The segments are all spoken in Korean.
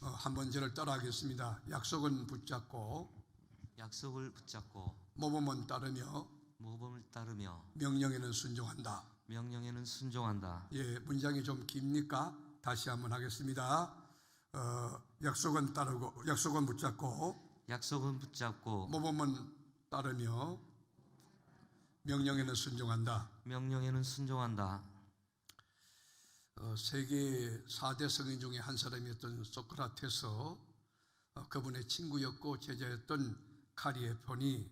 한번 저를 따라하겠습니다. 약속을 붙잡고 모범은 따르며 명령에는 순종한다. 예, 문장이 좀 깁니까? 다시 한번 하겠습니다. 약속은 붙잡고 모범은 따르며 명령에는 순종한다. 세계 4대 성인 중에 한 사람이었던 소크라테스, 그분의 친구였고 제자였던 카리에폰이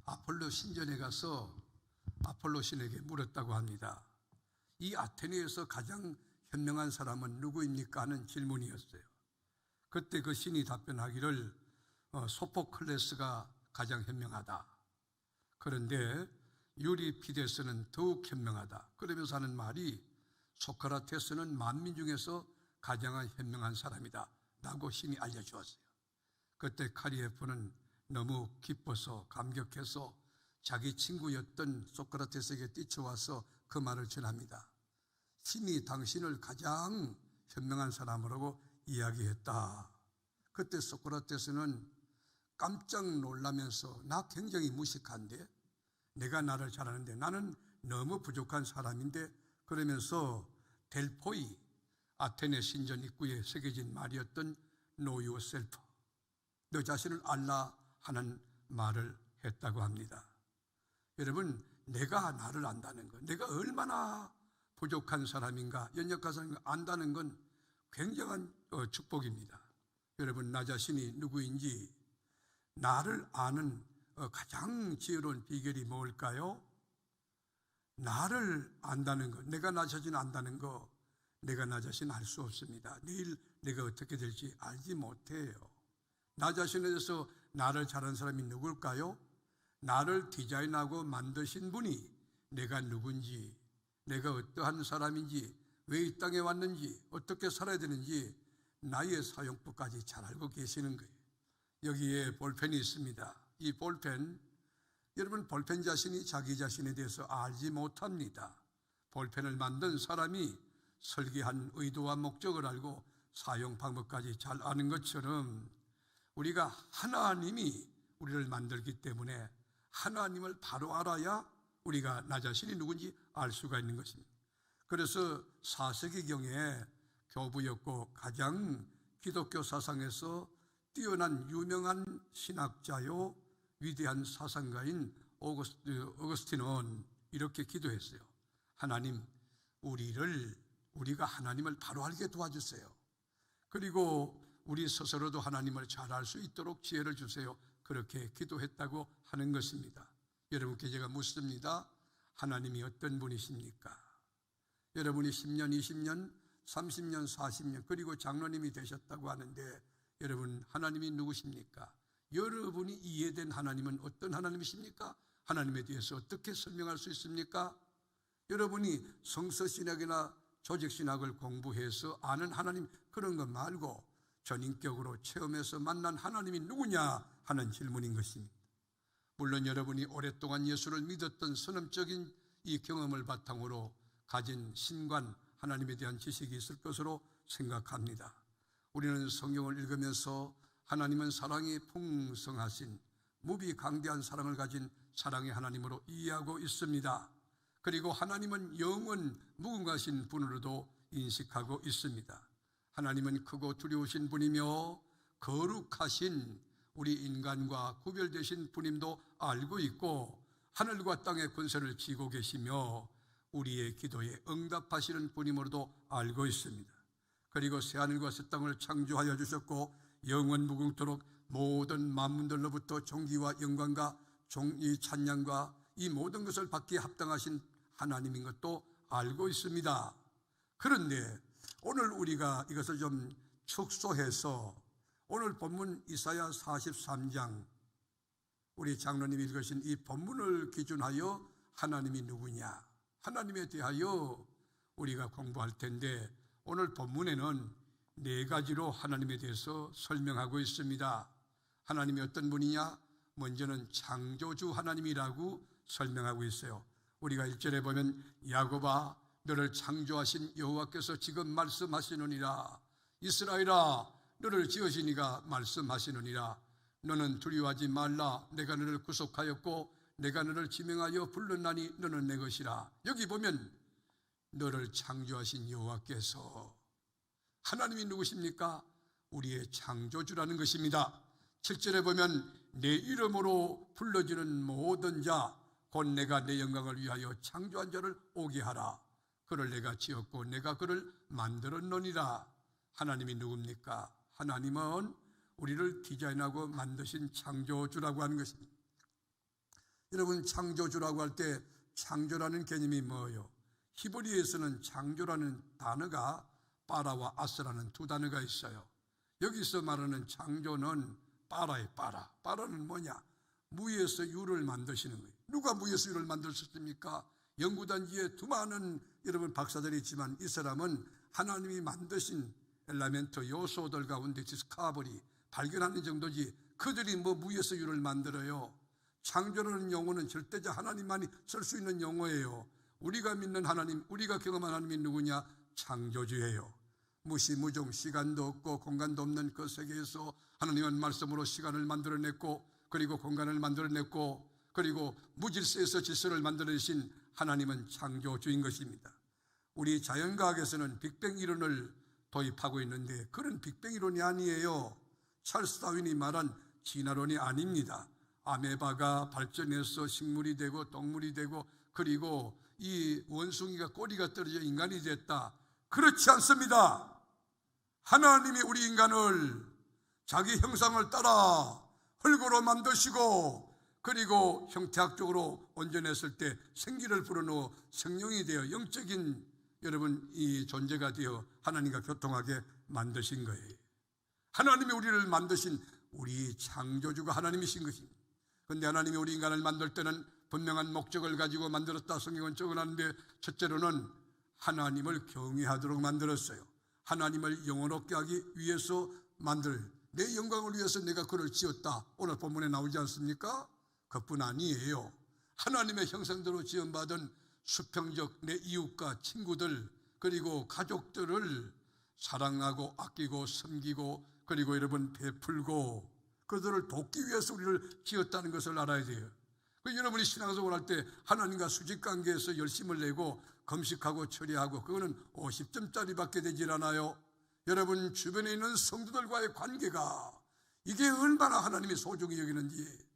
아폴로 신전에 가서 아폴로 신에게 물었다고 합니다. 이 아테네에서 가장 현명한 사람은 누구입니까? 하는 질문이었어요. 그때 그 신이 답변하기를 소포클레스가 가장 현명하다. 그런데 유리피데스는 더욱 현명하다. 그러면서 하는 말이 소크라테스는 만민 중에서 가장 현명한 사람이다 라고 신이 알려주었어요. 그때 카리에프는 너무 기뻐서 감격해서 자기 친구였던 소크라테스에게 뛰쳐와서 그 말을 전합니다. 신이 당신을 가장 현명한 사람으로 이야기했다. 그때 소크라테스는 깜짝 놀라면서 나 굉장히 무식한데, 내가 나를 잘 아는데 나는 너무 부족한 사람인데, 그러면서 델포이, 아테네 신전 입구에 새겨진 말이었던 Know yourself, 너 자신을 알라 하는 말을 했다고 합니다. 여러분, 내가 나를 안다는 것, 내가 얼마나 부족한 사람인가, 연약한 사람인가 안다는 건 굉장한 축복입니다. 여러분, 나 자신이 누구인지 나를 아는 가장 지혜로운 비결이 뭘까요? 나를 안다는 것, 내가 나 자신 안다는 것, 내가 나 자신 알 수 없습니다. 내일 내가 어떻게 될지 알지 못해요. 나 자신에 대해서 나를 잘 아는 사람이 누굴까요? 나를 디자인하고 만드신 분이 내가 누군지, 내가 어떠한 사람인지, 왜 이 땅에 왔는지, 어떻게 살아야 되는지 나의 사용법까지 잘 알고 계시는 거예요. 여기에 볼펜이 있습니다. 이 볼펜, 여러분, 볼펜 자신이 자기 자신에 대해서 알지 못합니다. 볼펜을 만든 사람이 설계한 의도와 목적을 알고 사용 방법까지 잘 아는 것처럼 우리가 하나님이 우리를 만들기 때문에 하나님을 바로 알아야 우리가 나 자신이 누군지 알 수가 있는 것입니다. 그래서 4세기경에 교부였고 가장 기독교 사상에서 뛰어난 유명한 신학자요 위대한 사상가인 어거스틴은 이렇게 기도했어요. 하나님, 우리가 하나님을 바로 알게 도와주세요. 그리고 우리 스스로도 하나님을 잘 알 수 있도록 지혜를 주세요. 그렇게 기도했다고 하는 것입니다. 여러분께 제가 묻습니다. 하나님이 어떤 분이십니까? 여러분이 10년, 20년, 30년, 40년 그리고 장로님이 되셨다고 하는데 여러분, 하나님이 누구십니까? 여러분이 이해된 하나님은 어떤 하나님이십니까? 하나님에 대해서 어떻게 설명할 수 있습니까? 여러분이 성서신학이나 조직신학을 공부해서 아는 하나님, 그런 것 말고 전인격으로 체험해서 만난 하나님이 누구냐 하는 질문인 것입니다. 물론 여러분이 오랫동안 예수를 믿었던 선언적인 이 경험을 바탕으로 가진 신관, 하나님에 대한 지식이 있을 것으로 생각합니다. 우리는 성경을 읽으면서 하나님은 사랑이 풍성하신 무비강대한 사랑을 가진 사랑의 하나님으로 이해하고 있습니다. 그리고 하나님은 영원 무궁하신 분으로도 인식하고 있습니다. 하나님은 크고 두려우신 분이며 거룩하신 우리 인간과 구별되신 분임도 알고 있고 하늘과 땅의 권세를 쥐고 계시며 우리의 기도에 응답하시는 분임으로도 알고 있습니다. 그리고 새하늘과 새 땅을 창조하여 주셨고 영원 무궁토록 모든 만문들로부터 존귀와 영광과 이 찬양과 이 모든 것을 받기에 합당하신 하나님인 것도 알고 있습니다. 그런데 오늘 우리가 이것을 좀 축소해서 오늘 본문 이사야 43장 우리 장로님이 읽으신 이 본문을 기준하여 하나님이 누구냐, 하나님에 대하여 우리가 공부할 텐데 오늘 본문에는 4가지로 하나님에 대해서 설명하고 있습니다. 하나님이 어떤 분이냐? 먼저는 창조주 하나님이라고 설명하고 있어요. 우리가 1절에 보면 야곱아 너를 창조하신 여호와께서 지금 말씀하시느니라 이스라엘아 너를 지으시니가 말씀하시느니라. 너는 두려워하지 말라. 내가 너를 구속하였고 내가 너를 지명하여 불렀나니 너는 내 것이라. 여기 보면 너를 창조하신 여호와께서, 하나님이 누구십니까? 우리의 창조주라는 것입니다. 7절에 보면 내 이름으로 불러지는 모든 자 곧 내가 내 영광을 위하여 창조한 자를 오게 하라. 그를 내가 지었고 내가 그를 만들었느니라. 하나님이 누굽니까? 하나님은 우리를 디자인하고 만드신 창조주라고 하는 것입니다. 여러분, 창조주라고 할 때 창조라는 개념이 뭐예요? 히브리어에서는 창조라는 단어가 빠라와 아스라는 두 단어가 있어요. 여기서 말하는 창조는 빠라예요. 빠라는 뭐냐? 무에서 유를 만드시는 거예요. 누가 무에서 유를 만드셨습니까? 연구단지에 수많은 여러분 박사들이 있지만 이 사람은 하나님이 만드신 엘리멘트 요소들 가운데 디스커버리 발견하는 정도지, 그들이 뭐 무에서 유를 만들어요? 창조라는 용어는 절대적 하나님만이 쓸 수 있는 용어예요. 우리가 믿는 하나님, 우리가 경험한 하나님이 누구냐? 창조주예요. 무시무종, 시간도 없고 공간도 없는 그 세계에서 하나님은 말씀으로 시간을 만들어냈고, 그리고 공간을 만들어냈고, 그리고 무질서에서 질서를 만들어내신 하나님은 창조주인 것입니다. 우리 자연과학에서는 빅뱅 이론을 도입하고 있는데 그런 빅뱅 이론이 아니에요. 찰스 다윈이 말한 진화론이 아닙니다. 아메바가 발전해서 식물이 되고 동물이 되고, 그리고 이 원숭이가 꼬리가 떨어져 인간이 됐다. 그렇지 않습니다. 하나님이 우리 인간을 자기 형상을 따라 흙으로 만드시고, 그리고 형태학적으로 온전했을 때 생기를 불어넣어 생명이 되어 영적인 여러분 이 존재가 되어 하나님과 교통하게 만드신 거예요. 하나님이 우리를 만드신 우리 창조주가 하나님이신 것입니다. 그런데 하나님이 우리 인간을 만들 때는 분명한 목적을 가지고 만들었다 성경은 적어놨는데, 첫째로는 하나님을 경외하도록 만들었어요. 하나님을 영원롭게 하기 위해서 내 영광을 위해서 내가 그를 지었다. 오늘 본문에 나오지 않습니까? 그뿐 아니에요. 하나님의 형상대로 지음받은 수평적 내 이웃과 친구들, 그리고 가족들을 사랑하고 아끼고 섬기고, 그리고 여러분 베풀고 그들을 돕기 위해서 우리를 지었다는 것을 알아야 돼요. 여러분이 신앙생활 할 때 하나님과 수직관계에서 열심을 내고 금식하고 처리하고, 그거는 50점짜리밖에 되질 않아요. 여러분 주변에 있는 성도들과의 관계가 이게 얼마나 하나님이 소중히 여기는지,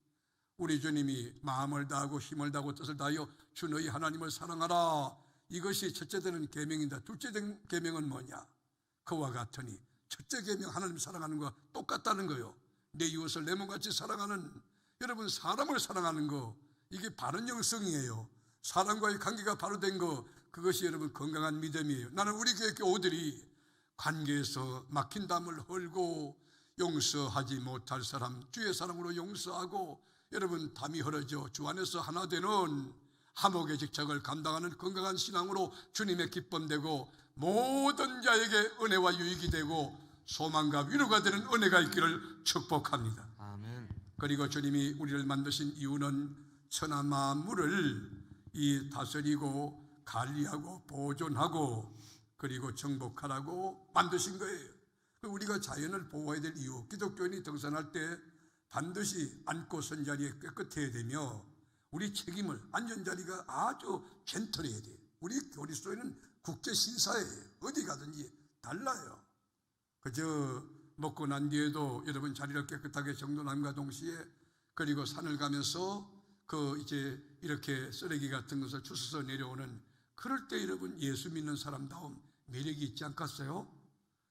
우리 주님이 마음을 다하고 힘을 다하고 뜻을 다하여 주 너희 하나님을 사랑하라. 이것이 첫째 되는 계명인데, 둘째 된 계명은 뭐냐? 그와 같으니, 첫째 계명 하나님 사랑하는 거와 똑같다는 거예요. 내 이웃을 내 몸같이 사랑하는, 여러분 사람을 사랑하는 거, 이게 바른 영성이에요. 사람과의 관계가 바로 된 거, 그것이 여러분 건강한 믿음이에요. 나는 우리 교회 교우들이 관계에서 막힌 담을 헐고 용서하지 못할 사람 주의 사랑으로 용서하고, 여러분 담이 흐려져 주 안에서 하나 되는 화목의 직책을 감당하는 건강한 신앙으로 주님의 기쁨 되고, 모든 자에게 은혜와 유익이 되고 소망과 위로가 되는 은혜가 있기를 축복합니다. 아멘. 그리고 주님이 우리를 만드신 이유는 천하 만물을 이 다스리고 관리하고 보존하고 그리고 정복하라고 만드신 거예요. 우리가 자연을 보호해야 될 이유, 기독교인이 등산할 때 반드시 앉고 선 자리에 깨끗해야 되며, 우리 책임을 앉은 자리가 아주 젠틀해야 돼요. 우리 교리소에는 국제신사예요. 어디 가든지 달라요. 그저 먹고 난 뒤에도 여러분 자리를 깨끗하게 정돈함과 동시에, 그리고 산을 가면서 이제 이렇게 쓰레기 같은 것을 주워서 내려오는, 그럴 때 여러분 예수 믿는 사람다움 매력이 있지 않겠어요?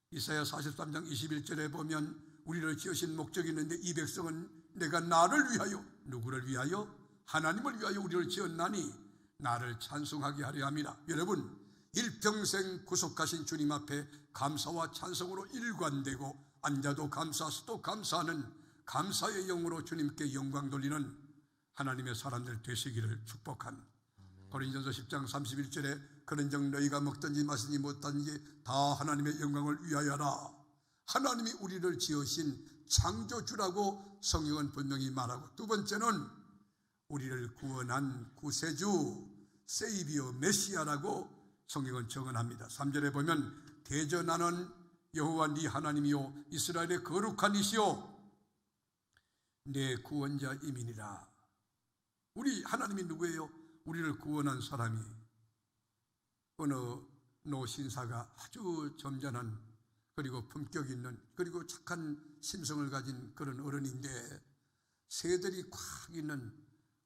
이사야 43장 21절에 보면 우리를 지으신 목적이 있는데, 이 백성은 내가 나를 위하여, 누구를 위하여? 하나님을 위하여 우리를 지었나니 나를 찬송하게 하려 함이라. 여러분 일평생 구속하신 주님 앞에 감사와 찬송으로 일관되고, 앉아도 감사, 서도 감사하는 감사의 영으로 주님께 영광 돌리는 하나님의 사람들 되시기를 축복합니다. 고린도전서 10장 31절에 그런즉 너희가 먹든지 마시든지 못하든지 다 하나님의 영광을 위하여라. 하나님이 우리를 지으신 창조주라고 성경은 분명히 말하고, 두 번째는 우리를 구원한 구세주 세이비어 메시아라고 성경은 정언합니다. 3절에 보면 대저 나는 여호와 네 하나님이요 이스라엘의 거룩한 이시요 내 구원자임이니라. 우리 하나님이 누구예요? 우리를 구원한 사람이 어느 노신사가 아주 점잖은 그리고 품격 있는 그리고 착한 심성을 가진 그런 어른인데 새들이 꽉 있는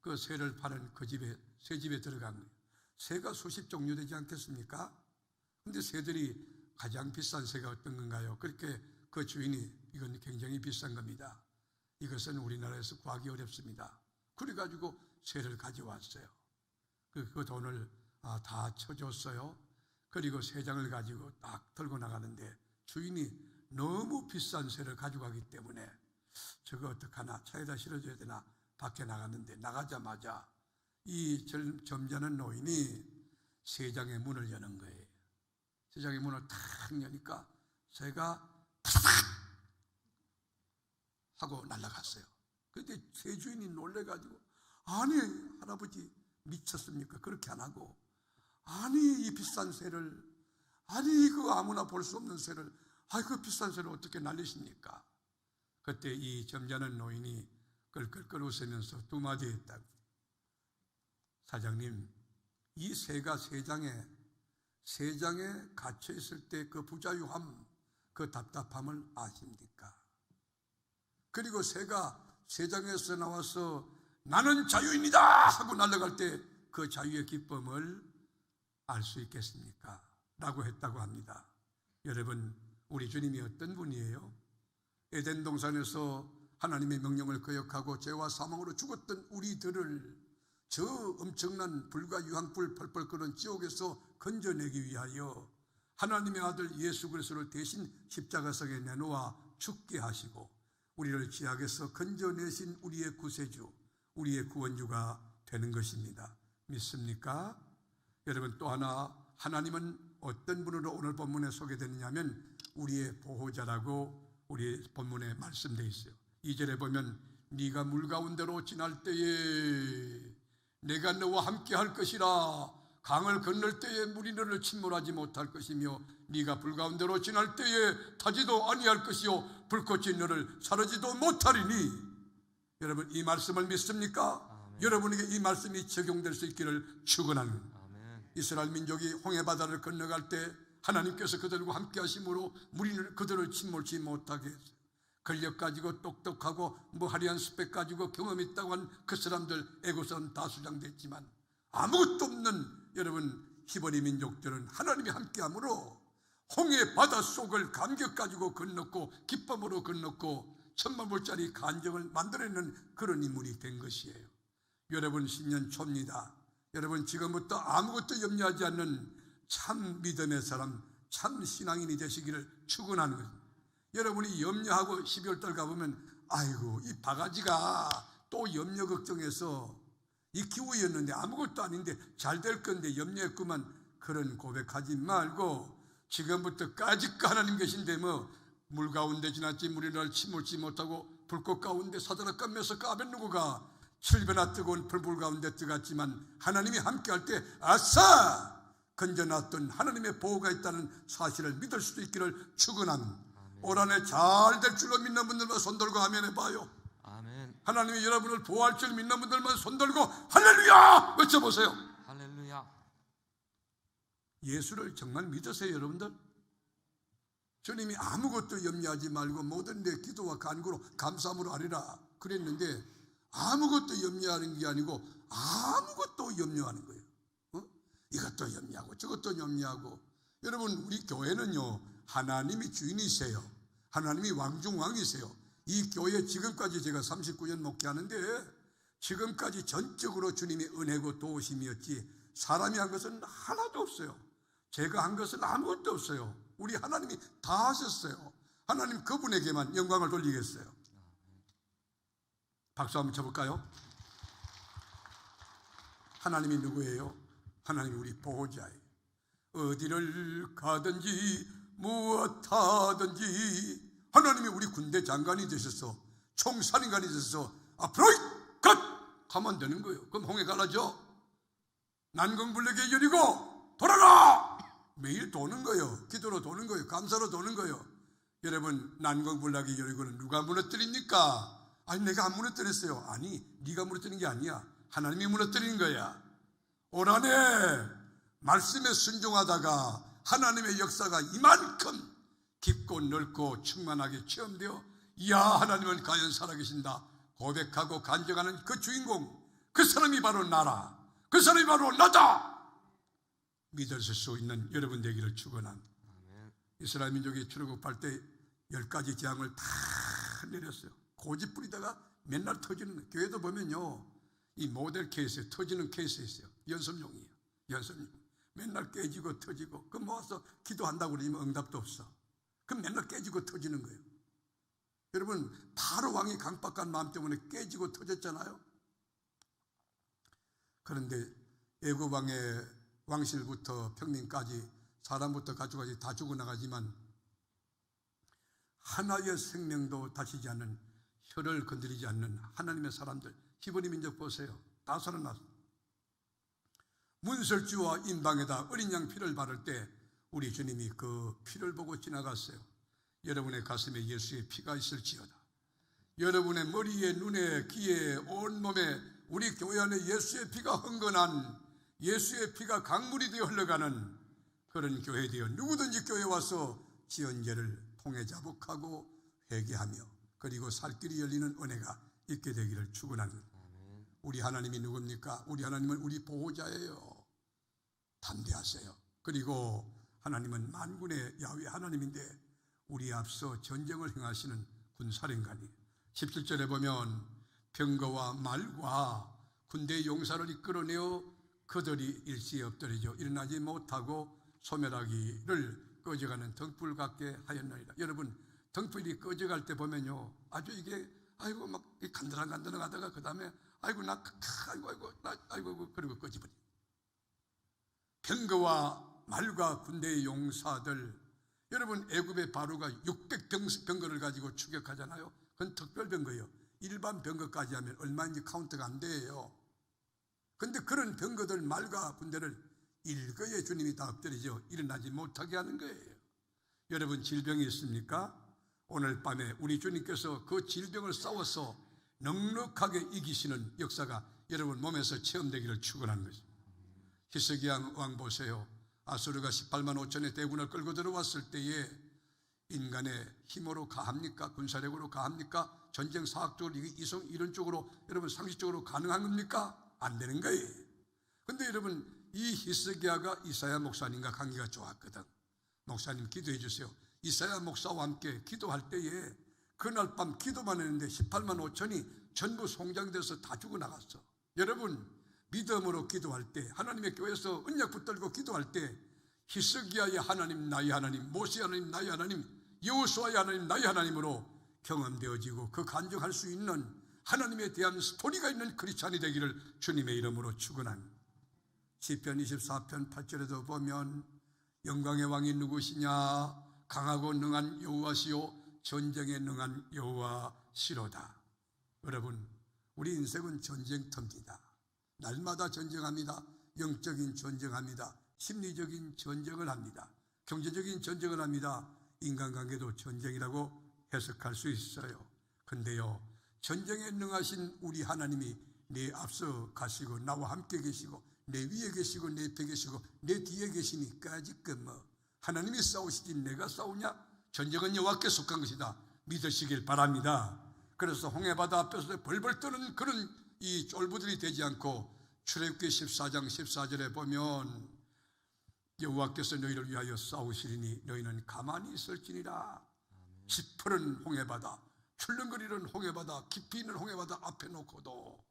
그 새를 파는 그 집에 새집에 들어간 거예요. 새가 수십 종류 되지 않겠습니까? 근데 새들이 가장 비싼 새가 어떤 건가요? 그렇게 그 주인이 이건 굉장히 비싼 겁니다. 이것은 우리나라에서 구하기 어렵습니다. 그래가지고 새를 가져왔어요. 그 돈을 다 쳐줬어요. 그리고 새 장을 가지고 딱 들고 나가는데 주인이 너무 비싼 새를 가져가기 때문에 저거 어떡하나 차에다 실어줘야 되나 밖에 나갔는데 나가자마자 이 점잖은 노인이 새 장의 문을 여는 거예요. 새 장의 문을 탁 여니까 새가 탁 하고 날아갔어요. 그런데 새 주인이 놀래가지고 아니 할아버지 미쳤습니까? 그렇게 안 하고 아니 이 비싼 새를 아니 그 아무나 볼 수 없는 새를 그 비싼 새를 어떻게 날리십니까? 그때 이 점잖은 노인이 끌끌끌 웃으면서 두 마디 했다고. 사장님, 이 새가 새 장에 갇혀 있을 때 그 부자유함, 그 답답함을 아십니까? 그리고 새가 새 장에서 나와서 나는 자유인이다 하고 날아갈 때 그 자유의 기쁨을 알 수 있겠습니까? 라고 했다고 합니다. 여러분, 우리 주님이 어떤 분이에요? 에덴 동산에서 하나님의 명령을 거역하고 죄와 사망으로 죽었던 우리들을 저 엄청난 불과 유황불 펄펄 끓는 지옥에서 건져내기 위하여 하나님의 아들 예수 그리스도를 대신 십자가석에 내놓아 죽게 하시고 우리를 지옥에서 건져내신 우리의 구세주, 우리의 구원주가 되는 것입니다. 믿습니까? 여러분, 또 하나 하나님은 어떤 분으로 오늘 본문에 소개되느냐면 우리의 보호자라고 우리 본문에 말씀되어 있어요. 2절에 보면 네가 물 가운데로 지날 때에 내가 너와 함께 할 것이라. 강을 건널 때에 물이 너를 침몰하지 못할 것이며 네가 불 가운데로 지날 때에 타지도 아니할 것이요 불꽃이 너를 사르지도 못하리니. 여러분, 이 말씀을 믿습니까? 아멘. 여러분에게 이 말씀이 적용될 수 있기를 축원합니다. 이스라엘 민족이 홍해바다를 건너갈 때 하나님께서 그들과 함께 하심으로 물이 그들을 침몰치 못하게 했어요. 권력 가지고 똑똑하고 화려한 스펙 가지고 경험 있다고 한 그 사람들 애고선 다 수장됐지만 아무것도 없는 여러분 히브리 민족들은 하나님이 함께함으로 홍해바다 속을 감격 가지고 건넜고 기쁨으로 건넜고 천만불짜리 간정을 만들어내는 그런 인물이 된 것이에요. 여러분, 신년 초입니다. 여러분, 지금부터 아무것도 염려하지 않는 참 믿음의 사람, 참 신앙인이 되시기를 축원하는 것입니다. 여러분이 염려하고 12월달 가보면 아이고 이 바가지가 또 염려 걱정해서 이 기후였는데 아무것도 아닌데 잘 될 건데 염려했구만. 그런 고백하지 말고 지금부터 까짓거 하나님 계신데 물 가운데 지났지 물이 날 침몰치 못하고 불꽃 가운데 사드락과 메삭과 아벳느고가 7배나 뜨거운 불불 가운데 들어갔지만 하나님이 함께할 때 아싸! 건져놨던 하나님의 보호가 있다는 사실을 믿을 수도 있기를 축원합니다. 올 한 해 잘 될 줄로 믿는 분들만 손들고 아멘 해봐요. 아멘. 하나님이 여러분을 보호할 줄 믿는 분들만 손들고 할렐루야 외쳐보세요. 할렐루야. 예수를 정말 믿으세요, 여러분들? 주님이 아무것도 염려하지 말고 모든 내 기도와 간구로 감사함으로 하리라 그랬는데 아무것도 염려하는 게 아니고 아무것도 염려하는 거예요. 이것도 염려하고 저것도 염려하고. 여러분, 우리 교회는요 하나님이 주인이세요. 하나님이 왕중왕이세요. 이 교회 지금까지 제가 39년 목회하는데 지금까지 전적으로 주님이 은혜고 도우심이었지 사람이 한 것은 하나도 없어요. 제가 한 것은 아무것도 없어요. 우리 하나님이 다 하셨어요. 하나님 그분에게만 영광을 돌리겠어요. 박수 한번 쳐볼까요? 하나님이 누구예요? 하나님이 우리 보호자예요. 어디를 가든지 무엇하든지 하나님이 우리 군대 장관이 되셔서 총사령관이 되셔서 앞으로 갓 가면 되는 거예요. 그럼 홍해 갈라져. 난공불락의 여리고 돌아라. 매일 도는 거예요. 기도로 도는 거예요. 감사로 도는 거예요. 여러분, 난공불락의 여리고는 누가 무너뜨립니까? 아니, 내가 안 무너뜨렸어요. 아니, 네가 무너뜨린 게 아니야. 하나님이 무너뜨린 거야. 올 한 해 말씀에 순종하다가 하나님의 역사가 이만큼 깊고 넓고 충만하게 체험되어, 이야, 하나님은 과연 살아계신다 고백하고 간증하는 그 주인공, 그 사람이 바로 나라, 그 사람이 바로 나다 믿을 수 있는 여러분 되기를 축원합니다. 이스라엘 민족이 출애굽할 때 10가지 재앙을 다 내렸어요. 고집 부리다가 맨날 터지는, 교회도 보면요, 이 모델 케이스에 터지는 케이스 있어요. 연습용이에요. 연습용. 맨날 깨지고 터지고, 그 모아서 기도한다고 그러면 응답도 없어. 그럼 맨날 깨지고 터지는 거예요. 여러분, 바로 왕이 강박한 마음 때문에 깨지고 터졌잖아요. 그런데 애굽 왕의 왕실부터 평민까지, 사람부터 가축까지 다 죽어나가지만 하나의 생명도 다치지 않는, 혀를 건드리지 않는 하나님의 사람들, 히브리 민족 보세요. 다 살아났어. 문설주와 임방에다 어린 양 피를 바를 때 우리 주님이 그 피를 보고 지나갔어요. 여러분의 가슴에 예수의 피가 있을지어다. 여러분의 머리에, 눈에, 귀에, 온몸에 우리 교회 안에 예수의 피가 흥건한, 예수의 피가 강물이 되어 흘러가는 그런 교회 되어 누구든지 교회에 와서 지은 죄를 통해 자복하고 회개하며 그리고 살 길이 열리는 은혜가 있게 되기를 축원합니다. 우리 하나님이 누굽니까? 우리 하나님은 우리 보호자예요. 담대하세요. 그리고 하나님은 만군의 야훼 하나님인데 우리 앞서 전쟁을 행하시는 군사령관이, 17절에 보면 병거와 말과 군대의 용사를 이끌어내어 그들이 일시에 엎드리죠. 일어나지 못하고 소멸하기를 꺼져가는 등불 같게 하였나이다. 여러분, 등불이 꺼져갈 때 보면요, 아주 이게 아이고 막 간드랑간드랑 하다가 그 다음에 아이고 나 아이고 그리고 꺼져버려. 병거와 말과 군대의 용사들, 여러분, 애굽의 바로가 600병거를 가지고 추격하잖아요. 그건 특별 병거예요. 일반 병거까지 하면 얼마인지 카운트가 안 돼요. 근데 그런 병거들, 말과 군대를 일거에 주님이 다 엎드리죠. 일어나지 못하게 하는 거예요. 여러분, 질병이 있습니까? 오늘 밤에 우리 주님께서 그 질병을 싸워서 넉넉하게 이기시는 역사가 여러분 몸에서 체험되기를 축원하는 것입니다. 히스기야 왕 보세요. 아수르가 18만 5천의 대군을 끌고 들어왔을 때에 인간의 힘으로 가합니까? 군사력으로 가합니까? 전쟁 사학적으로 이런 쪽으로 여러분 상식적으로 가능한 겁니까? 안 되는 거예요. 근데 여러분, 이 히스기야가 이사야 목사님과 관계가 좋았거든. 목사님 기도해 주세요. 이사야 목사와 함께 기도할 때에 그날 밤 기도만 했는데 18만 5천이 전부 송장돼서 다 죽어나갔어. 여러분, 믿음으로 기도할 때, 하나님의 교회에서 언약 붙들고 기도할 때 히스기야의 하나님 나의 하나님, 모세의 하나님 나의 하나님, 여호수아의 하나님 나의 하나님으로 경험되어지고 그 간증할 수 있는 하나님에 대한 스토리가 있는 크리스찬이 되기를 주님의 이름으로 축원합니다. 시편 24편 8절에도 보면 영광의 왕이 누구시냐? 강하고 능한 여호와시요 전쟁에 능한 여호와시로다. 여러분, 우리 인생은 전쟁터입니다. 날마다 전쟁합니다. 영적인 전쟁합니다. 심리적인 전쟁을 합니다. 경제적인 전쟁을 합니다. 인간관계도 전쟁이라고 해석할 수 있어요. 근데요, 전쟁에 능하신 우리 하나님이 내 앞서 가시고 나와 함께 계시고 내 위에 계시고 내 옆에 계시고 내 뒤에 계시니까지 하나님이 싸우시지 내가 싸우냐? 전쟁은 여호와께 속한 것이다. 믿으시길 바랍니다. 그래서 홍해바다 앞에서 벌벌 떠는 그런 이 쫄부들이 되지 않고 출애굽기 14장 14절에 보면 여호와께서 너희를 위하여 싸우시리니 너희는 가만히 있을지니라. 시퍼런 홍해바다, 출렁거리는 홍해바다, 깊이 있는 홍해바다 앞에 놓고도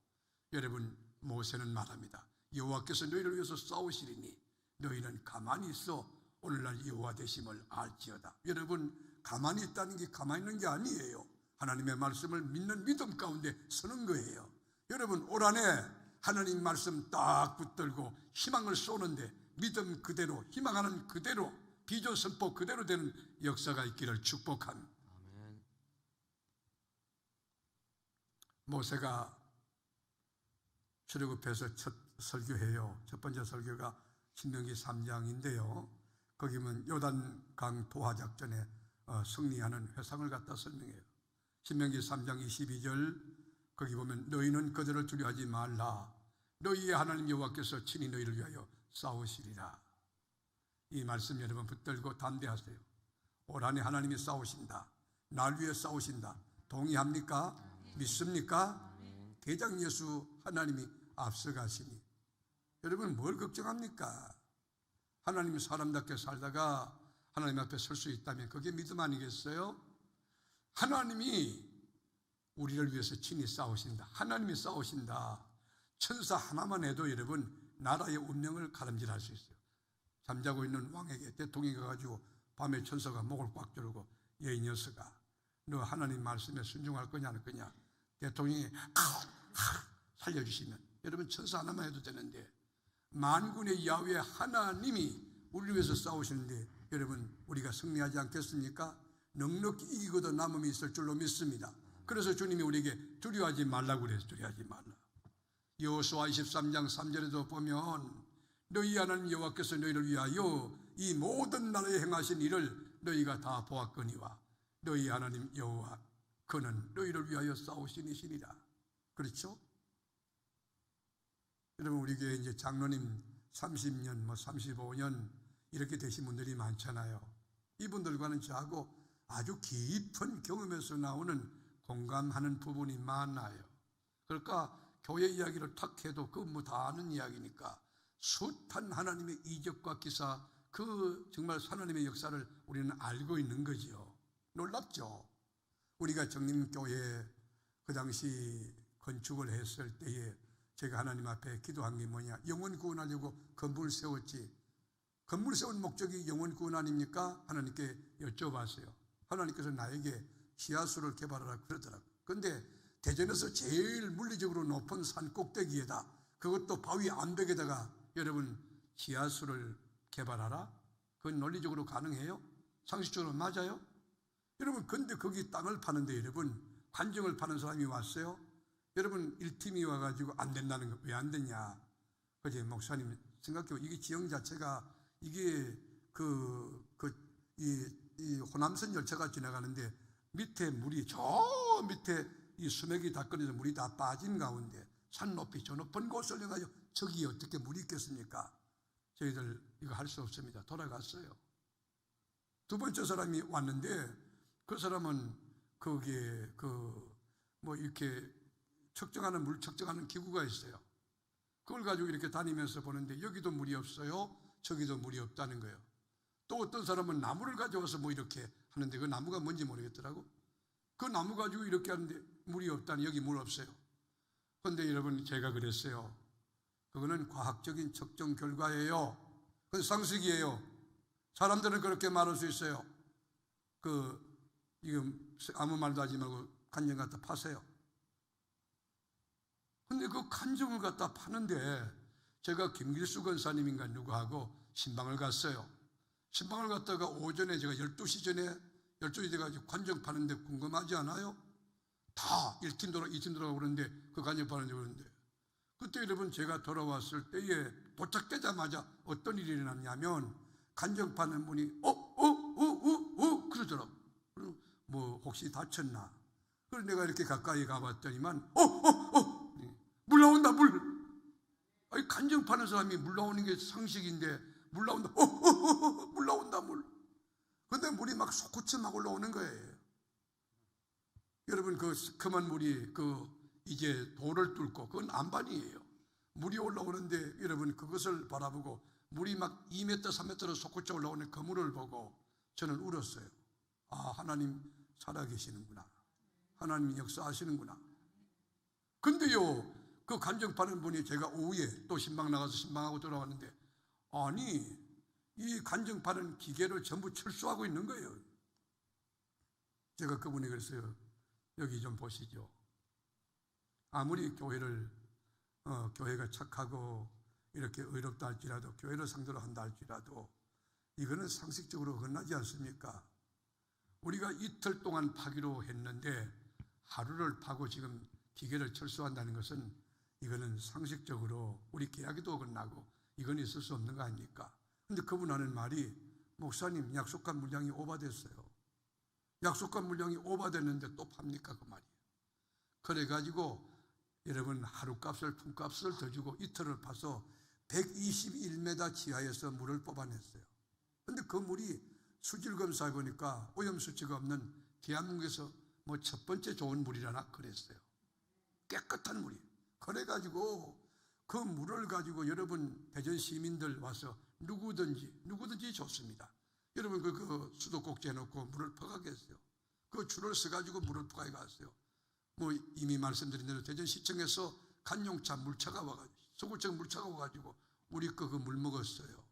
여러분, 모세는 말합니다. 여호와께서 너희를 위해서 싸우시리니 너희는 가만히 있어 오늘날 여호와 되심을 알지어다. 여러분, 가만히 있다는 게 가만히 있는 게 아니에요. 하나님의 말씀을 믿는 믿음 가운데 서는 거예요. 여러분, 올 한 해 하나님 말씀 딱 붙들고 희망을 쏘는데 믿음 그대로, 희망하는 그대로, 비전 선포 그대로 되는 역사가 있기를 축복합니다. 모세가 출애굽해서 첫 설교해요. 첫 번째 설교가 신명기 3장인데요. 거기 보면 요단강 도하작전에 승리하는 회상을 갖다 설명해요. 신명기 3장 22절 거기 보면 너희는 그들을 두려워하지 말라. 너희의 하나님 여호와께서 친히 너희를 위하여 싸우시리라. 이 말씀 여러분 붙들고 담대하세요. 올 한해 하나님이 싸우신다. 날 위해 싸우신다. 동의합니까? 믿습니까? 대장 예수 하나님이 앞서가시니 여러분 뭘 걱정합니까? 하나님이 사람답게 살다가 하나님 앞에 설 수 있다면 그게 믿음 아니겠어요? 하나님이 우리를 위해서 친히 싸우신다. 하나님이 싸우신다. 천사 하나만 해도 여러분 나라의 운명을 가름질할 수 있어요. 잠자고 있는 왕에게 대통령이 가가지고 밤에 천사가 목을 꽉 조르고 야 이 녀석아 너 하나님 말씀에 순종할 거냐 안 거냐 대통령이 살려주시면 여러분 천사 하나만 해도 되는데 만군의 야훼 하나님이 우리를 위해서 싸우시는데 여러분 우리가 승리하지 않겠습니까? 넉넉히 이기고도 남음이 있을 줄로 믿습니다. 그래서 주님이 우리에게 두려워하지 말라고 그래서 두려워하지 말라. 여호수아 23장 3절에도 보면 너희 하나님 여호와께서 너희를 위하여 이 모든 나라에 행하신 일을 너희가 다 보았거니와 너희 하나님 여호와 그는 너희를 위하여 싸우신 이시니라. 그렇죠? 여러분 우리 교회 이제 장로님 30년 35년 이렇게 되신 분들이 많잖아요. 이분들과는 저하고 아주 깊은 경험에서 나오는 공감하는 부분이 많아요. 그러니까 교회 이야기를 탁 해도 그 뭐 다 아는 이야기니까 숱한 하나님의 이적과 기사 그 정말 하나님의 역사를 우리는 알고 있는 거지요. 놀랍죠? 우리가 정림교회 그 당시 건축을 했을 때에 제가 하나님 앞에 기도한 게 뭐냐, 영혼 구원하려고 건물을 세웠지. 건물 세운 목적이 영혼 구원 아닙니까? 하나님께 여쭤봤어요. 하나님께서 나에게 지하수를 개발하라 그러더라고요. 그런데 대전에서 제일 물리적으로 높은 산 꼭대기에다 그것도 바위 암벽에다가 여러분 지하수를 개발하라? 그건 논리적으로 가능해요? 상식적으로 맞아요? 여러분 근데 거기 땅을 파는데 여러분 관정을 파는 사람이 왔어요. 여러분 1팀이 와가지고 안 된다는 거 왜 안 됐냐? 그제 목사님 생각해보면 이게 지형 자체가 이게 이 호남선 열차가 지나가는데 밑에 물이 저 밑에 이 수맥이 다 끊어져 물이 다 빠진 가운데 산 높이 저 높은 곳을 해가지고 저기 어떻게 물이 있겠습니까? 저희들 이거 할 수 없습니다. 돌아갔어요. 두 번째 사람이 왔는데 그 사람은 거기에 뭐 이렇게 측정하는 물 측정하는 기구가 있어요. 그걸 가지고 이렇게 다니면서 보는데 여기도 물이 없어요. 저기도 물이 없다는 거예요. 또 어떤 사람은 나무를 가져와서 뭐 이렇게 하는데 그 나무가 뭔지 모르겠더라고. 그 나무 가지고 이렇게 하는데 물이 없다니 여기 물 없어요. 그런데 여러분 제가 그랬어요. 그거는 과학적인 측정 결과예요. 그건 상식이에요. 사람들은 그렇게 말할 수 있어요. 이거 아무 말도 하지 말고 간정 갖다 파세요. 근데 그 간정을 갖다 파는데 제가 김길수 권사님인가 누구하고 신방을 갔어요. 신방을 갔다가 오전에 제가 12시 전에 12시 돼가지고 간정 파는데 궁금하지 않아요? 다 1팀 돌아 2팀 돌아가고 그러는데 그 간정 파는데 그러는데 그때 여러분 제가 돌아왔을 때에 도착되자마자 어떤 일이 일어났냐면 간정 파는 분이 그러더라고. 뭐 혹시 다쳤나? 그래서 내가 이렇게 가까이 가봤더니만 물 나온다 물. 아니 간정 파는 사람이 물 나오는 게 상식인데 물 나온다 물 나온다 물. 근데 물이 막 솟구쳐 막 올라오는 거예요. 여러분 그 시커먼 물이 이제 돌을 뚫고 그건 안반이에요. 물이 올라오는데 여러분 그것을 바라보고 물이 막 2m 3m로 솟구쳐 올라오는 그 물을 보고 저는 울었어요. 아 하나님 살아계시는구나. 하나님 역사하시는구나. 근데요 그 간정파는 분이 제가 오후에 또 신방 나가서 신방하고 돌아왔는데 아니 이 간정파는 기계를 전부 철수하고 있는 거예요. 제가 그분이 그랬어요. 여기 좀 보시죠. 아무리 교회가 착하고 이렇게 의롭다 할지라도 교회를 상대로 한다 할지라도 이거는 상식적으로 끝나지 않습니까? 우리가 이틀 동안 파기로 했는데 하루를 파고 지금 기계를 철수한다는 것은 이거는 상식적으로 우리 계약에도 어긋나고 이건 있을 수 없는 거 아닙니까? 근데 그분 하는 말이 목사님 약속한 물량이 오버됐어요. 약속한 물량이 오버됐는데 또 팝니까? 그 말이에요. 그래가지고 여러분 하루값을 품값을 더 주고 이틀을 파서 121m 지하에서 물을 뽑아냈어요. 근데 그 물이 수질 검사해 보니까 오염수치가 없는 대한민국에서 뭐 첫 번째 좋은 물이라나 그랬어요. 깨끗한 물이. 그래가지고 그 물을 가지고 여러분 대전 시민들 와서 누구든지 좋습니다. 여러분 그 수도꼭지에 넣고 물을 퍼가게 했어요. 그 줄을 서가지고 물을 퍼가게 갔어요. 뭐 이미 말씀드린 대로 대전시청에서 간용차 물차가 와가지고 서구청 물차가 와가지고 우리 그 물 먹었어요.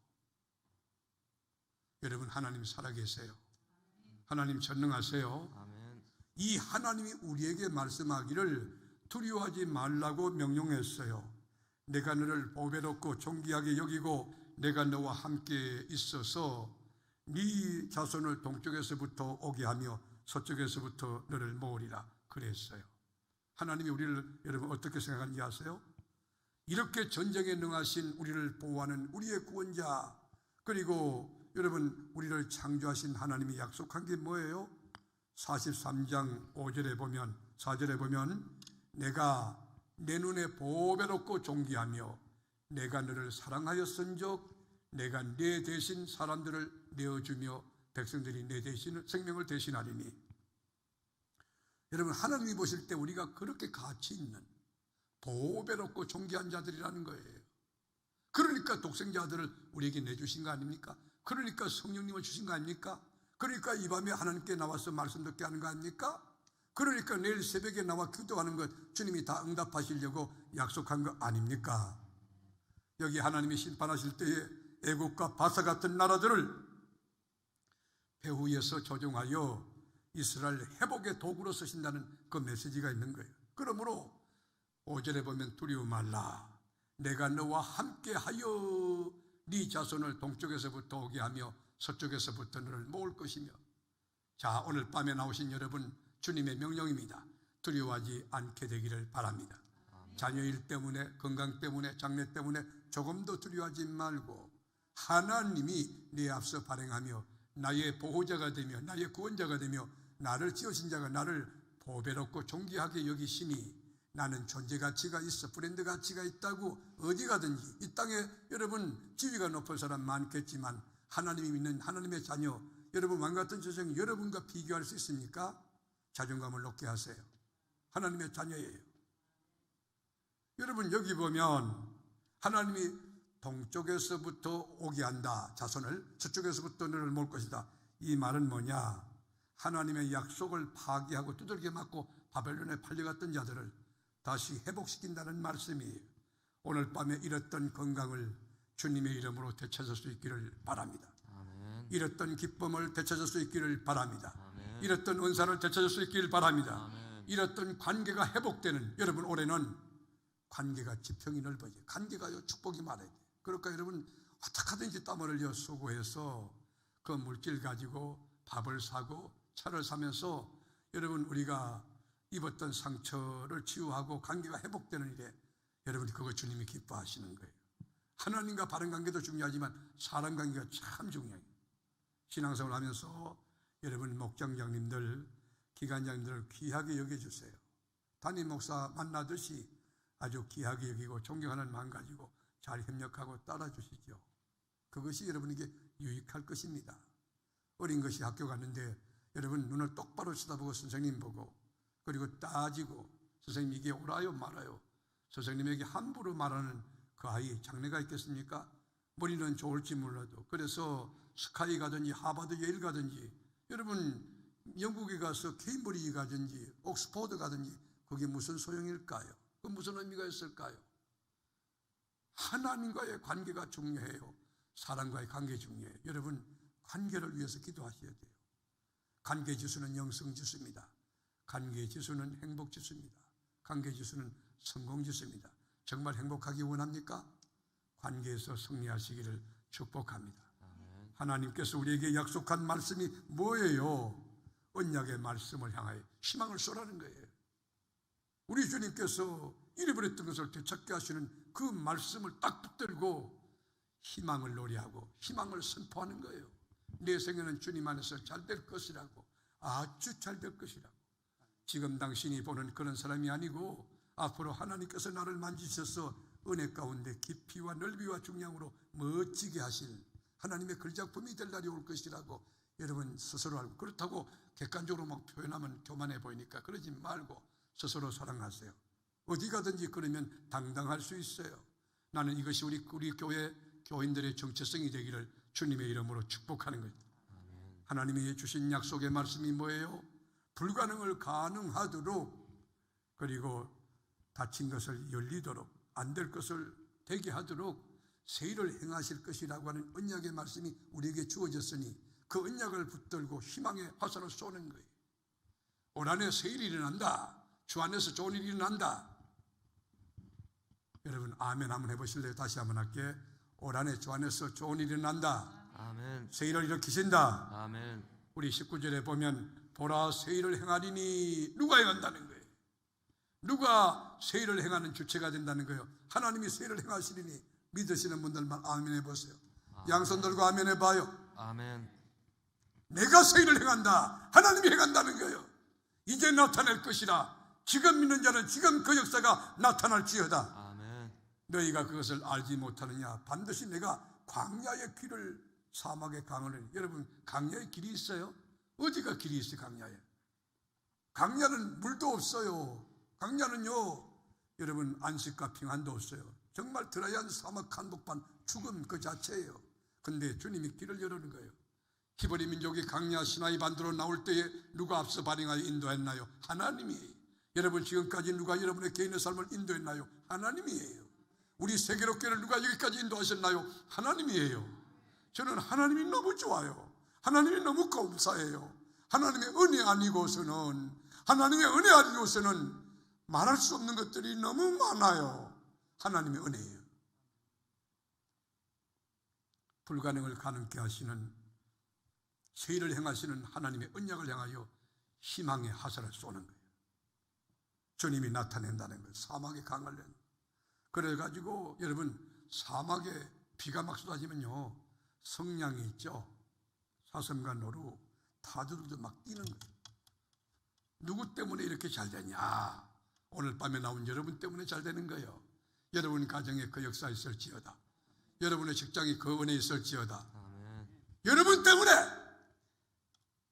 여러분 하나님 살아계세요. 하나님 전능하세요. 아멘. 이 하나님이 우리에게 말씀하기를 두려워하지 말라고 명령했어요. 내가 너를 보배롭고 존귀하게 여기고 내가 너와 함께 있어서 네 자손을 동쪽에서부터 오게 하며 서쪽에서부터 너를 모으리라 그랬어요. 하나님이 우리를 여러분 어떻게 생각하는지 아세요? 이렇게 전쟁에 능하신 우리를 보호하는 우리의 구원자, 그리고 여러분 우리를 창조하신 하나님이 약속한 게 뭐예요? 43장 5절에 보면 4절에 보면 내가 내 눈에 보배롭고 존귀하며 내가 너를 사랑하였은즉 내가 내 대신 사람들을 내어주며 백성들이 내 대신 생명을 대신하리니. 여러분 하나님이 보실 때 우리가 그렇게 가치 있는 보배롭고 존귀한 자들이라는 거예요. 그러니까 독생자 아들을 우리에게 내주신 거 아닙니까? 그러니까 성령님을 주신 거 아닙니까? 그러니까 이 밤에 하나님께 나와서 말씀 듣게 하는 거 아닙니까? 그러니까 내일 새벽에 나와 기도하는 것 주님이 다 응답하시려고 약속한 거 아닙니까? 여기 하나님이 심판하실 때에 애국과 바사 같은 나라들을 배후에서 조종하여 이스라엘 회복의 도구로 쓰신다는 그 메시지가 있는 거예요. 그러므로 5절에 보면 두려워 말라. 내가 너와 함께하여 네 자손을 동쪽에서부터 오게 하며 서쪽에서부터 너를 모을 것이며. 자, 오늘 밤에 나오신 여러분 주님의 명령입니다. 두려워하지 않게 되기를 바랍니다. 자녀일 때문에, 건강 때문에, 장래 때문에 조금도 두려워하지 말고 하나님이 네 앞서 발행하며 나의 보호자가 되며 나의 구원자가 되며 나를 지으신 자가 나를 보배롭고 존귀하게 여기시니 나는 존재 가치가 있어, 브랜드 가치가 있다고. 어디 가든지 이 땅에 여러분 지위가 높은 사람 많겠지만 하나님이 믿는 하나님의 자녀, 여러분 왕 같은 세상 여러분과 비교할 수 있습니까? 자존감을 높게 하세요. 하나님의 자녀예요. 여러분 여기 보면 하나님이 동쪽에서부터 오게 한다 자손을, 서쪽에서부터 너를 모을 것이다. 이 말은 뭐냐? 하나님의 약속을 파기하고 두들겨 맞고 바벨론에 팔려갔던 자들을 다시 회복시킨다는 말씀이에요. 오늘 밤에 잃었던 건강을 주님의 이름으로 되찾을 수 있기를 바랍니다. 아멘. 잃었던 기쁨을 되찾을 수 있기를 바랍니다. 아멘. 잃었던 은사를 되찾을 수 있기를 바랍니다. 아멘. 잃었던 관계가 회복되는, 여러분 올해는 관계가 지평이 넓어져요. 관계가요 축복이 많아요. 그러니까 여러분 어떻게 하든지 땀을 흘려 수고해서 그 물질 가지고 밥을 사고 차를 사면서 여러분 우리가 입었던 상처를 치유하고 관계가 회복되는 일에 여러분 그거 주님이 기뻐하시는 거예요. 하나님과 바른 관계도 중요하지만 사람 관계가 참 중요해요. 신앙생활을 하면서 여러분 목장장님들, 기관장님들을 귀하게 여겨주세요. 담임 목사 만나듯이 아주 귀하게 여기고 존경하는 마음 가지고 잘 협력하고 따라주시죠. 그것이 여러분에게 유익할 것입니다. 어린 것이 학교 갔는데 여러분 눈을 똑바로 쳐다보고 선생님 보고 그리고 따지고 선생님 이게 옳아요 말아요. 선생님에게 함부로 말하는 그 아이 장래가 있겠습니까? 머리는 좋을지 몰라도. 그래서 스카이 가든지 하버드 예일 가든지 여러분 영국에 가서 케임브리지 가든지 옥스포드 가든지 그게 무슨 소용일까요? 그 무슨 의미가 있을까요? 하나님과의 관계가 중요해요. 사람과의 관계 중요해요. 여러분 관계를 위해서 기도하셔야 돼요. 관계 지수는 영성 지수입니다. 관계 지수는 행복 지수입니다. 관계 지수는 성공 지수입니다. 정말 행복하기 원합니까? 관계에서 승리하시기를 축복합니다. 아멘. 하나님께서 우리에게 약속한 말씀이 뭐예요? 언약의 말씀을 향하여 희망을 쏘라는 거예요. 우리 주님께서 잃어버렸던 것을 되찾게 하시는 그 말씀을 딱 붙들고 희망을 노래하고 희망을 선포하는 거예요. 내 생애는 주님 안에서 잘 될 것이라고. 아주 잘 될 것이라고. 지금 당신이 보는 그런 사람이 아니고 앞으로 하나님께서 나를 만지셔서 은혜 가운데 깊이와 넓이와 중량으로 멋지게 하실 하나님의 걸작품이 될 날이 올 것이라고 여러분 스스로 알고, 그렇다고 객관적으로 막 표현하면 교만해 보이니까 그러지 말고 스스로 사랑하세요. 어디 가든지 그러면 당당할 수 있어요. 나는 이것이 우리 교회 교인들의 정체성이 되기를 주님의 이름으로 축복하는 거예요. 하나님이 주신 약속의 말씀이 뭐예요? 불가능을 가능하도록, 그리고 닫힌 것을 열리도록, 안 될 것을 되게 하도록 새 일을 행하실 것이라고 하는 언약의 말씀이 우리에게 주어졌으니 그 언약을 붙들고 희망의 화살을 쏘는 거예요. 올 한해 새 일이 일어난다. 주 안에서 좋은 일이 일어난다. 여러분 아멘 한번 해보실래요? 다시 한번 할게. 올 한해 주 안에서 좋은 일이 일어난다. 아멘. 새 일을 일으키신다. 아멘. 우리 19절에 보면 보라 새 일을 행하리니, 누가 행한다는 거예요? 누가 새 일을 행하는 주체가 된다는 거예요? 하나님이 새 일을 행하시리니 믿으시는 분들만 아멘 해보세요. 양손 들고 아멘 해봐요. 아멘. 내가 새 일을 행한다. 하나님이 행한다는 거예요. 이제 나타낼 것이라. 지금 믿는 자는 지금 그 역사가 나타날지어다. 아멘. 너희가 그것을 알지 못하느냐? 반드시 내가 광야의 길을 사막의 강을. 여러분 강야의 길이 있어요? 어디가 길이 있어요? 강야에. 강야는 물도 없어요. 강야는요 여러분 안식과 평안도 없어요. 정말 드라이한 사막 한복판 죽음 그 자체예요. 근데 주님이 길을 열어는 거예요. 히브리 민족이 강야 시나이 반도로 나올 때에 누가 앞서 발행하여 인도했나요? 하나님이. 여러분 지금까지 누가 여러분의 개인의 삶을 인도했나요? 하나님이에요. 우리 세계롭게를 누가 여기까지 인도하셨나요? 하나님이에요. 저는 하나님이 너무 좋아요. 하나님이 너무 감사해요. 하나님의 은혜 아니고서는, 하나님의 은혜 아니고서는 말할 수 없는 것들이 너무 많아요. 하나님의 은혜예요. 불가능을 가능케 하시는, 새 일을 행하시는 하나님의 언약을 향하여 희망의 화살을 쏘는 거예요. 주님이 나타낸다는 거예요. 사막의 강을 낸. 그래가지고 여러분 사막에 비가 막 쏟아지면요 성냥이 있죠. 사슴과 노루 타조들도 막 뛰는 거예요. 누구 때문에 이렇게 잘 되냐? 오늘 밤에 나온 여러분 때문에 잘 되는 거예요. 여러분 가정에 그 역사 있을지어다. 여러분의 직장에 그 은혜 있을지어다. 아멘. 여러분 때문에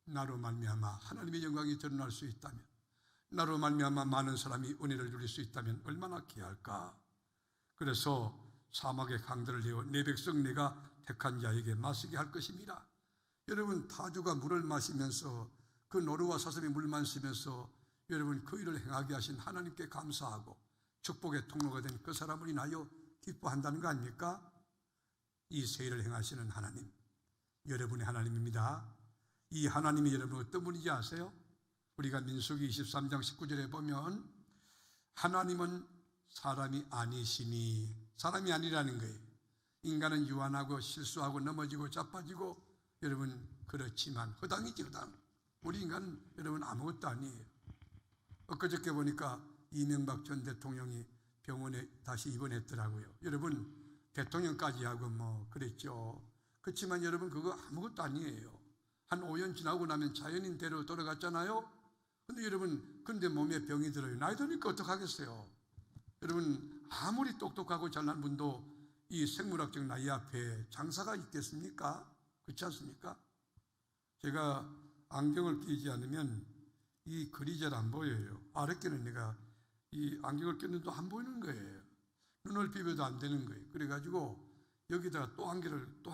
나로 말미암아 하나님의 영광이 드러날 수 있다면, 나로 말미암아 많은 사람이 은혜를 누릴 수 있다면 얼마나 귀할까. 그래서 사막의 강들을 내어 내 백성 내가 택한 자에게 마시게 할 것입니다. 여러분 타주가 물을 마시면서, 그 노루와 사슴이 물 마시면서 여러분 그 일을 행하게 하신 하나님께 감사하고 축복의 통로가 된 그 사람을 인하여 기뻐한다는 거 아닙니까? 이 새 일을 행하시는 하나님, 여러분의 하나님입니다. 이 하나님이 여러분 어떤 분인지 아세요? 우리가 민수기 23장 19절에 보면 하나님은 사람이 아니시니, 사람이 아니라는 거예요. 인간은 유한하고 실수하고 넘어지고 자빠지고 여러분 그렇지만 허당이지 허당. 우리 인간은 여러분 아무것도 아니에요. 엊그저께 보니까 이명박 전 대통령이 병원에 다시 입원했더라고요. 여러분 대통령까지 하고 뭐 그랬죠. 그렇지만 여러분 그거 아무것도 아니에요. 한 5년 지나고 나면 자연인대로 돌아갔잖아요. 근데 여러분 근데 몸에 병이 들어요. 나이 드니까 어떡하겠어요. 여러분 아무리 똑똑하고 잘난 분도 이 생물학적 나이 앞에 장사가 있겠습니까? 그렇지 않습니까? 제가 안경을 끼지 않으면 이 글이 잘 안 보여요. 아랫게는 내가 이 안경을 꼈는데도 안 보이는 거예요. 눈을 비벼도 안 되는 거예요. 그래가지고 여기다가 또 한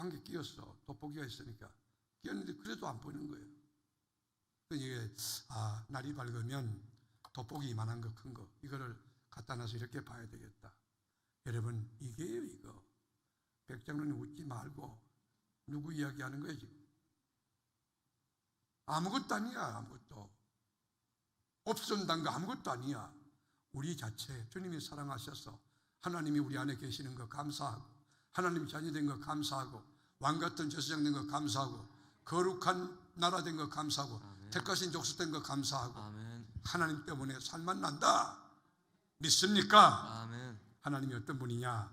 개 끼웠어. 돋보기가 있으니까 끼웠는데 그래도 안 보이는 거예요. 이게 날이 밝으면 돋보기 이만한 거 큰 거 이거를 갖다 놔서 이렇게 봐야 되겠다. 여러분 이게요 이거. 백장로님 웃지 말고 누구 이야기하는 거예요 지금? 아무것도 아니야. 아무것도 없어진다는 거 아무것도 아니야. 우리 자체 주님이 사랑하셔서 하나님이 우리 안에 계시는 거 감사하고, 하나님이 자녀 된 거 감사하고, 왕같은 제사장 된 거 감사하고, 거룩한 나라 된 거 감사하고, 아멘. 택하신 족속 된 거 감사하고, 아멘. 하나님 때문에 살만 난다. 믿습니까? 아멘. 하나님이 어떤 분이냐?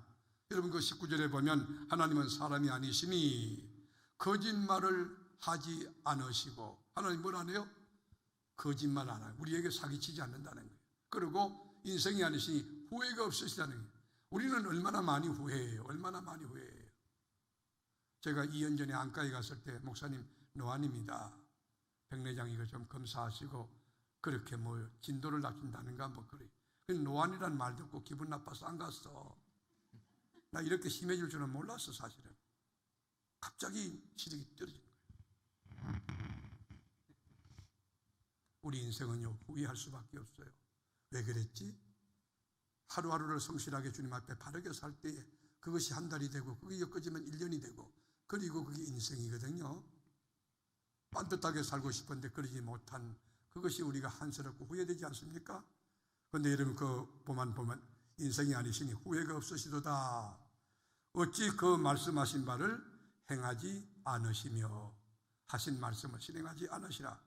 여러분 그 19절에 보면 하나님은 사람이 아니시니 거짓말을 하지 않으시고, 하나님 뭘 안 해요? 거짓말 안 하고 우리에게 사기치지 않는다는 거예요. 그리고 인생이 아니시니 후회가 없으시다는 거예요. 우리는 얼마나 많이 후회해요. 얼마나 많이 후회해요. 제가 2년 전에 안과에 갔을 때 목사님 노안입니다. 백내장 이거 좀 검사하시고 그렇게 뭐 진도를 낮춘다는가 뭐 그래. 노안이라는 말 듣고 기분 나빠서 안 갔어. 나 이렇게 심해질 줄은 몰랐어 사실은. 갑자기 시력이 떨어지는 거예요. 우리 인생은요 후회할 수밖에 없어요. 왜 그랬지? 하루하루를 성실하게 주님 앞에 바르게 살 때에 그것이 한 달이 되고 그게 엮어지면 1년이 되고 그리고 그게 인생이거든요. 반듯하게 살고 싶은데 그러지 못한 그것이 우리가 한스럽고 후회되지 않습니까? 그런데 여러분 그 보면 인생이 아니시니 후회가 없으시도다. 어찌 그 말씀하신 바를 행하지 않으시며 하신 말씀을 실행하지 않으시라.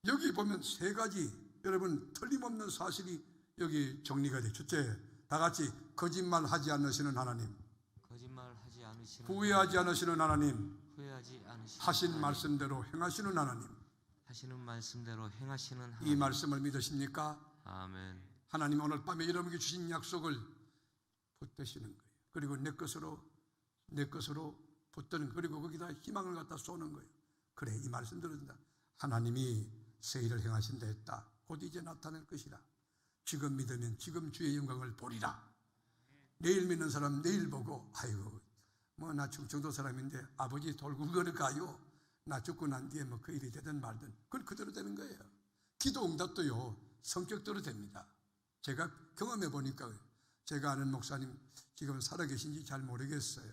여기 보면 세 가지 여러분 틀림없는 사실이 여기 정리가 돼요. 첫째, 다 같이 거짓말하지 않으시는 하나님, 거짓말하지 않으시는 후회하지 않으시는 하나님, 후회하지 않으시는 하신 하나님, 말씀대로 행하시는 하나님. 하시는 말씀대로 행하시는 하나님. 이 말씀을 믿으십니까? 아멘. 하나님 오늘 밤에 여러분에게 주신 약속을 붙드시는 거예요. 그리고 내 것으로 붙드는, 그리고 거기다 희망을 갖다 쏘는 거예요. 그래, 이 말씀 들어준다. 하나님이 새 일을 행하신다 했다. 곧 이제 나타날 것이라. 지금 믿으면 지금 주의 영광을 보리라. 내일 믿는 사람 내일 보고, 아이고 뭐 나 충청도 사람인데 아버지 돌고 걸어가요. 나 죽고 난 뒤에 뭐 그 일이 되든 말든 그건 그대로 되는 거예요. 기도 응답도요 성격대로 됩니다. 제가 경험해 보니까, 제가 아는 목사님 지금 살아계신지 잘 모르겠어요.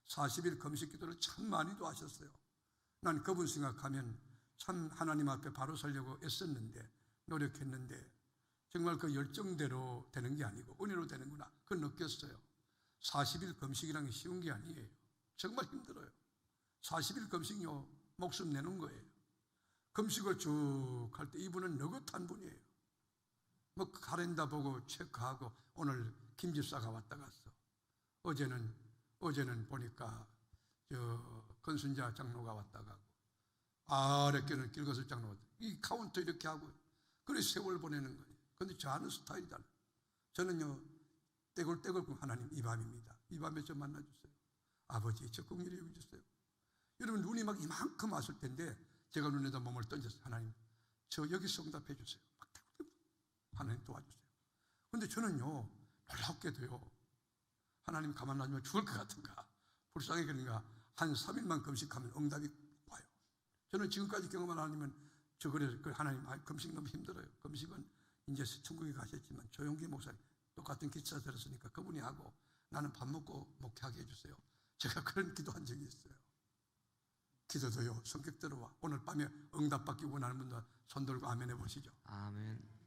40일 금식 기도를 참 많이도 하셨어요. 난 그분 생각하면 참 하나님 앞에 바로 서려고 애썼는데, 노력했는데 정말 그 열정대로 되는 게 아니고 은혜로 되는구나, 그걸 느꼈어요. 40일 금식이라는 게 쉬운 게 아니에요. 정말 힘들어요. 40일 금식요 목숨 내는 거예요. 금식을 쭉 할 때 이분은 느긋한 분이에요. 뭐 카렌다 보고 체크하고, 오늘 김 집사가 왔다 갔어. 어제는 보니까 건순자 장로가 왔다 가고, 아랫길은 길거슬 장로가 왔다. 이 카운터 이렇게 하고 그래 세월 보내는 거예요. 근데 저 하는 스타일이잖아요. 저는요 떼굴떼굴 하나님 이 밤입니다. 이 밤에 저 만나주세요. 아버지 저 긍휼히 여겨주세요. 여러분 눈이 막 이만큼 왔을 텐데 제가 눈에다 몸을 던졌어요. 하나님 저 여기서 응답해 주세요. 하나님 도와주세요. 근데 저는요 놀랍게도요, 하나님 가만 놔두면 죽을 것 같은가, 불쌍히 그런가, 한 3일만 금식하면 응답이 와요. 저는 지금까지 경험한 하나님은 저 그래서 하나님 금식 너무 힘들어요. 금식은 이제 천국에 가셨지만 조용기 목사님 똑같은 기차 들었으니까 그분이 하고 나는 밥 먹고 목회하게 해주세요. 제가 그런 기도한 적이 있어요. 기도도요 성격대로 와. 오늘 밤에 응답받기 원하는 분들 손 들고 아멘 해보시죠. 아멘.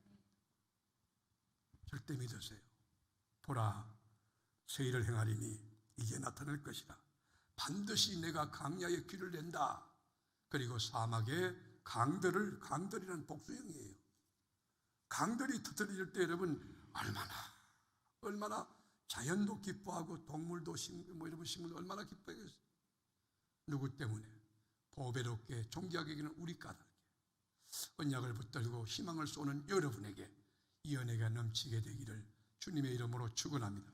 절대 믿으세요. 보라 새 일을 행하리니 이제 나타날 것이라. 반드시 내가 강야에 길을 낸다. 그리고 사막에 강들이라는 복수형이에요. 강들이 터뜨릴 때 여러분 얼마나 자연도 기뻐하고 동물도 이런 식물도 얼마나 기뻐하겠어요. 누구 때문에? 보배롭게 존귀하게 여기는 우리 까닭에 언약을 붙들고 희망을 쏘는 여러분에게 이 은혜가 넘치게 되기를 주님의 이름으로 축원합니다.